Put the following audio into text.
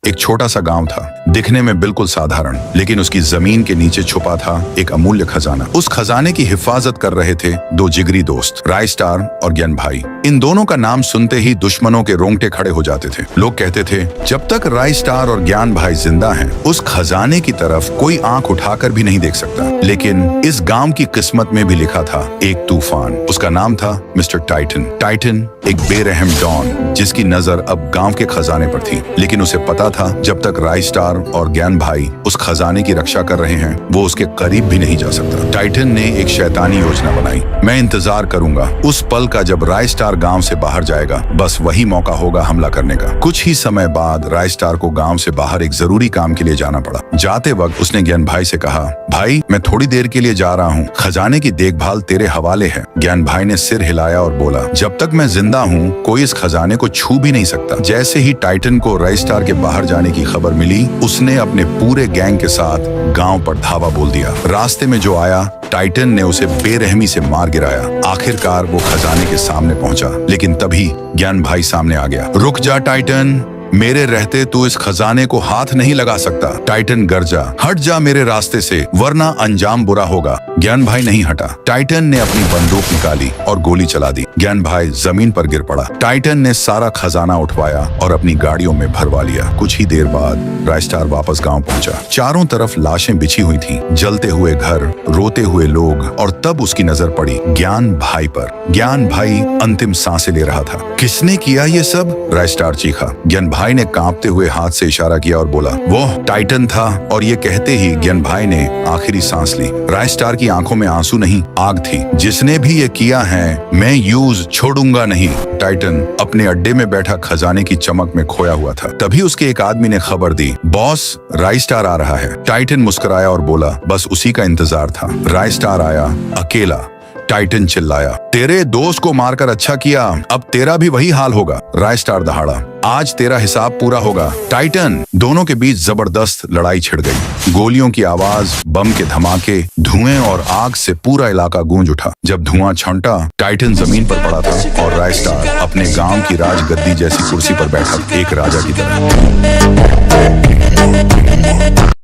एक छोटा सा गांव था, दिखने में बिल्कुल साधारण, लेकिन उसकी जमीन के नीचे छुपा था एक अमूल्य खजाना। उस खजाने की हिफाजत कर रहे थे दो जिगरी दोस्त, राय स्टार और ज्ञान भाई। इन दोनों का नाम सुनते ही दुश्मनों के रोंगटे खड़े हो जाते थे। लोग कहते थे, जब तक राय स्टार और ज्ञान भाई जिंदा हैं, उस खजाने की तरफ कोई आंख उठाकर भी नहीं देख सकता। लेकिन इस गांव की किस्मत में भी लिखा था एक तूफान। उसका नाम था मिस्टर टाइटन। टाइटन एक बेरहम डॉन, जिसकी नजर अब गांव के खजाने पर थी। लेकिन उसे पता था, जब तक राय स्टार और ज्ञान भाई उस खजाने की रक्षा कर रहे हैं, वो उसके करीब भी नहीं जा सकता। टाइटन ने एक शैतानी योजना बनाई। मैं इंतजार करूंगा उस पल का जब राय स्टार गांव से बाहर जाएगा, बस वही मौका होगा हमला करने का। कुछ ही समय बाद राय स्टार को गांव से बाहर एक जरूरी काम के लिए जाना पड़ा। जाते वक्त उसने ज्ञान भाई से कहा, भाई मैं थोड़ी देर के लिए जा रहा हूँ, खजाने की देखभाल तेरे हवाले है। ज्ञान भाई ने सिर हिलाया और बोला, जब तक मैं जिंदा हूँ कोई इस खजाने को छू भी नहीं सकता। जैसे ही टाइटन को राय स्टार के बाहर जाने की खबर मिली, उसने अपने पूरे गैंग के साथ गांव पर धावा बोल दिया। रास्ते में जो आया, टाइटन ने उसे बेरहमी से मार गिराया। आखिरकार वो खजाने के सामने पहुंचा, लेकिन तभी ज्ञान भाई सामने आ गया। रुक जा टाइटन, मेरे रहते तू इस खजाने को हाथ नहीं लगा सकता। टाइटन गरजा, हट जा मेरे रास्ते से, वरना अंजाम बुरा होगा। ज्ञान भाई नहीं हटा। टाइटन ने अपनी बंदूक निकाली और गोली चला दी। ज्ञान भाई जमीन पर गिर पड़ा। टाइटन ने सारा खजाना उठवाया और अपनी गाड़ियों में भरवा लिया। कुछ ही देर बाद राय स्टार वापस गांव पहुंचा। चारों तरफ लाशें बिछी हुई थीं, जलते हुए घर, रोते हुए लोग, और तब उसकी नजर पड़ी ज्ञान भाई पर। ज्ञान भाई अंतिम सांसें ले रहा था। किसने किया ये सब? राय स्टार चीखा। ज्ञान भाई ने कांपते हुए हाथ से इशारा किया और बोला, वो टाइटन था। और ये कहते ही ज्ञान भाई ने आखिरी सांस ली। राय स्टार की आंखों में आंसू नहीं, आग थी। जिसने भी ये किया है, मैं यूज छोड़ूंगा नहीं। टाइटन अपने अड्डे में बैठा खजाने की चमक में खोया हुआ था। तभी उसके एक आदमी ने खबर दी, बॉस राय स्टार आ रहा है। टाइटन मुस्कुराया और बोला, बस उसी का इंतजार था। राय स्टार आया, अकेला। टाइटन चिल्लाया, तेरे दोस्त को मारकर अच्छा किया, अब तेरा भी वही हाल होगा। राय स्टार दहाड़ा, आज तेरा हिसाब पूरा होगा। टाइटन। दोनों के बीच जबरदस्त लड़ाई छिड़ गई। गोलियों की आवाज, बम के धमाके, धुएं और आग से पूरा इलाका गूंज उठा। जब धुआं छंटा, टाइटन जमीन पर पड़ा था और राय स्टार अपने गांव की राजगद्दी जैसी कुर्सी पर बैठा, एक राजा की तरह।